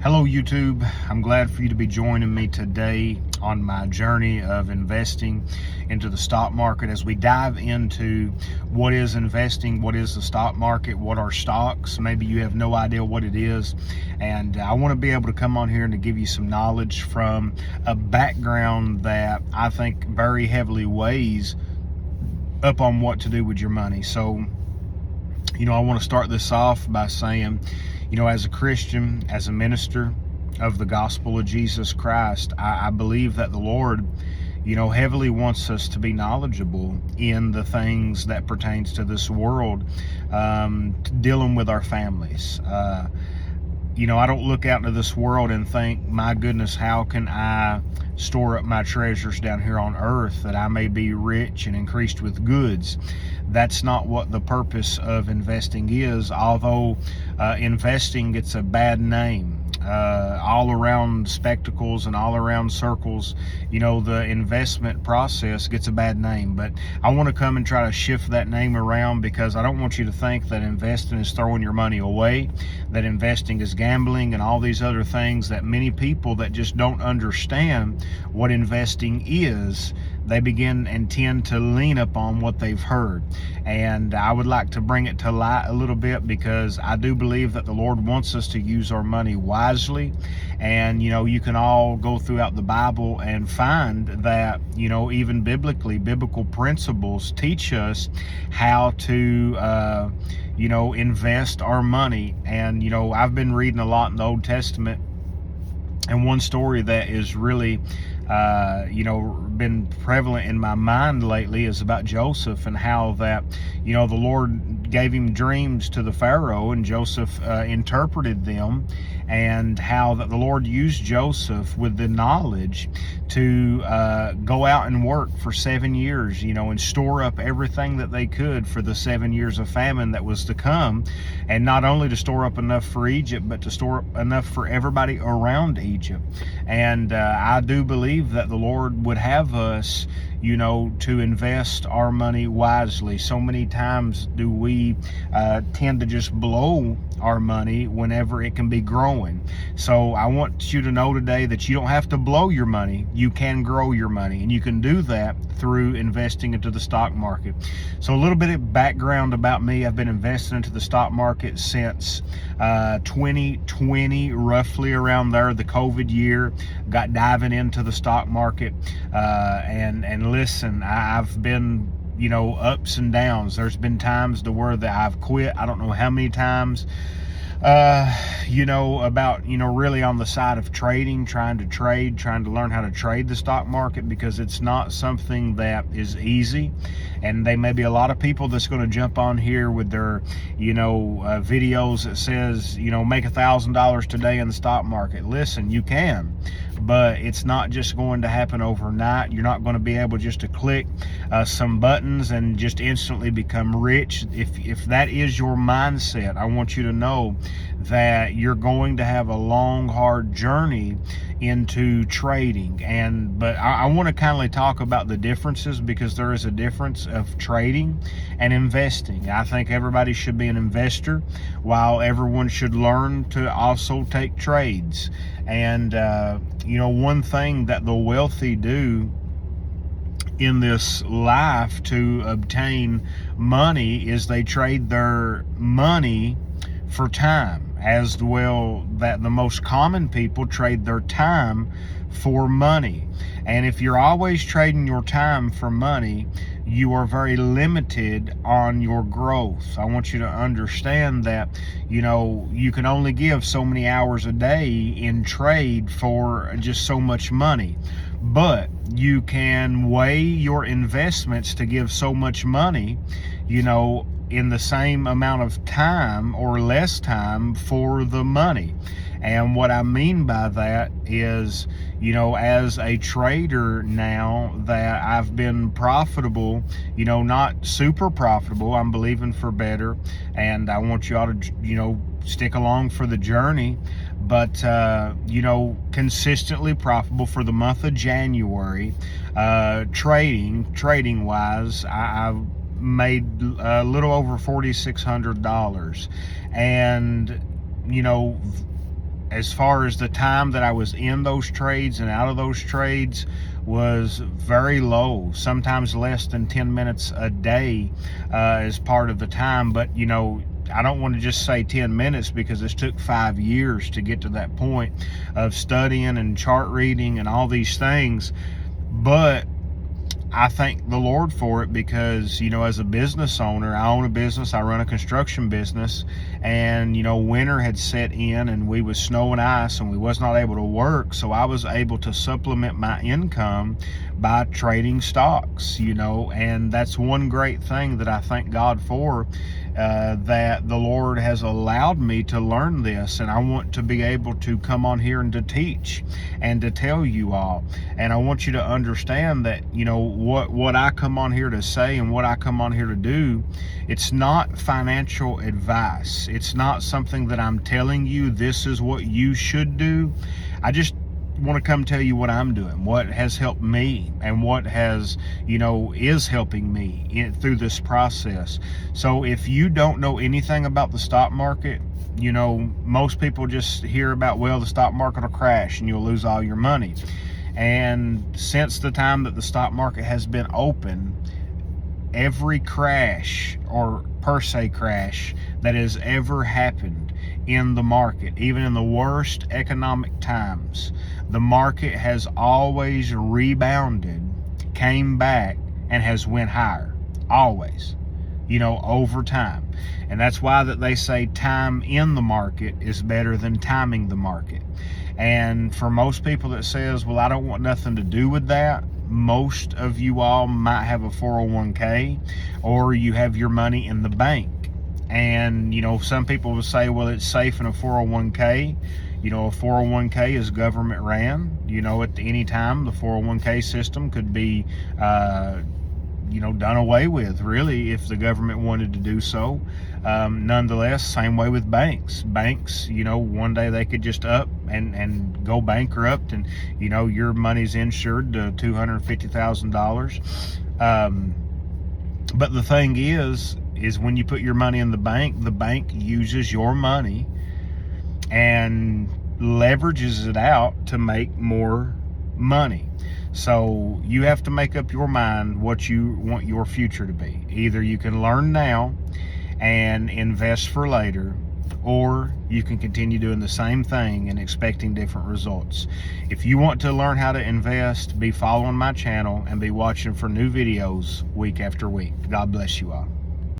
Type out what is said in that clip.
Hello YouTube, I'm glad for you to be joining me today on my journey of investing into the stock market as we dive into what is investing, what is the stock market, what are stocks. Maybe you have no idea what it is, and I want to be able to come on here and to give you some knowledge from a background that I think very heavily weighs up on what to do with your money. So I want to start this off by saying, as a Christian, as a minister of the gospel of Jesus Christ, I believe that the Lord, heavily wants us to be knowledgeable in the things that pertains to this world, dealing with our families. I don't look out into this world and think, my goodness, how can I store up my treasures down here on earth that I may be rich and increased with goods? That's not what the purpose of investing is, although investing gets a bad name. All around spectacles and all around circles, the investment process gets a bad name. But I want to come and try to shift that name around, because I don't want you to think that investing is throwing your money away, that investing is gambling and all these other things that many people that just don't understand what investing is, they begin and tend to lean upon what they've heard. And I would like to bring it to light a little bit, because I do believe that the Lord wants us to use our money wisely. And you can all go throughout the Bible and find that even biblically, biblical principles teach us how to invest our money. And I've been reading a lot in the Old Testament, and one story that is really been prevalent in my mind lately is about Joseph, and how that the Lord gave him dreams to the Pharaoh, and Joseph interpreted them, and how that the Lord used Joseph with the knowledge to go out and work for 7 years, and store up everything that they could for the 7 years of famine that was to come. And not only to store up enough for Egypt, but to store up enough for everybody around Egypt. And I do believe that the Lord would have us, to invest our money wisely. So many times do we tend to just blow our money whenever it can be growing. So I want you to know today that you don't have to blow your money. You can grow your money, and you can do that through investing into the stock market. So a little bit of background about me. I've been investing into the stock market since 2020, roughly around there, the COVID year. Got diving into the stock market, and listen, I've been ups and downs. There's been times to where that I've quit. I don't know how many times. About really on the side of trading, trying to learn how to trade the stock market, because it's not something that is easy. And there may be a lot of people that's going to jump on here with their videos that says make $1,000 today in the stock market. Listen, you can, but it's not just going to happen overnight. You're not going to be able just to click some buttons and just instantly become rich. If that is your mindset, I want you to know that you're going to have a long, hard journey into trading. But I want to kindly talk about the differences, because there is a difference of trading and investing. I think everybody should be an investor, while everyone should learn to also take trades. And one thing that the wealthy do in this life to obtain money is they trade their money for time, as well that the most common people trade their time for money. And if you're always trading your time for money, you are very limited on your growth. I want you to understand that you can only give so many hours a day in trade for just so much money. But you can weigh your investments to give so much money, in the same amount of time or less time for the money. And what I mean by that is, as a trader now, that I've been profitable, not super profitable. I'm believing for better, and I want you all to, stick along for the journey. But, consistently profitable for the month of January, trading wise, I've made a little over $4,600. And as far as the time that I was in those trades and out of those trades was very low, sometimes less than 10 minutes a day as part of the time. But you know, I don't want to just say 10 minutes, because it took 5 years to get to that point of studying and chart reading and all these things. But I thank the Lord for it, because, you know, as a business owner, I own a business, I run a construction business, and, you know, winter had set in and we was snow and ice and we was not able to work. So I was able to supplement my income by trading stocks, you know, and that's one great thing that I thank God for, that the Lord has allowed me to learn this. And I want to be able to come on here and to teach and to tell you all. And I want you to understand that, you know, what I come on here to say and what I come on here to do, it's not financial advice. It's not something that I'm telling you this is what you should do. I just want to come tell you what I'm doing, what has helped me, and what has, you know, is helping me through this process. So if you don't know anything about the stock market, you know, most people just hear about, well, the stock market will crash and you'll lose all your money. And since the time that the stock market has been open, every crash, or per se crash, that has ever happened in the market, even in the worst economic times, the market has always rebounded, came back, and has went higher, always, you know, over time. And that's why that they say time in the market is better than timing the market. And for most people that says, well, I don't want nothing to do with that, most of you all might have a 401k, or you have your money in the bank. And, you know, some people will say, well, it's safe in a 401k. You know, a 401k is government ran. You know, at any time, the 401k system could be, you know, done away with, really, if the government wanted to do so. Nonetheless, same way with banks. Banks, you know, one day they could just up and go bankrupt, and, you know, your money's insured to $250,000. But the thing is when you put your money in the bank uses your money and leverages it out to make more money. So you have to make up your mind what you want your future to be. Either you can learn now and invest for later, or you can continue doing the same thing and expecting different results. If you want to learn how to invest, be following my channel and be watching for new videos week after week. God bless you all.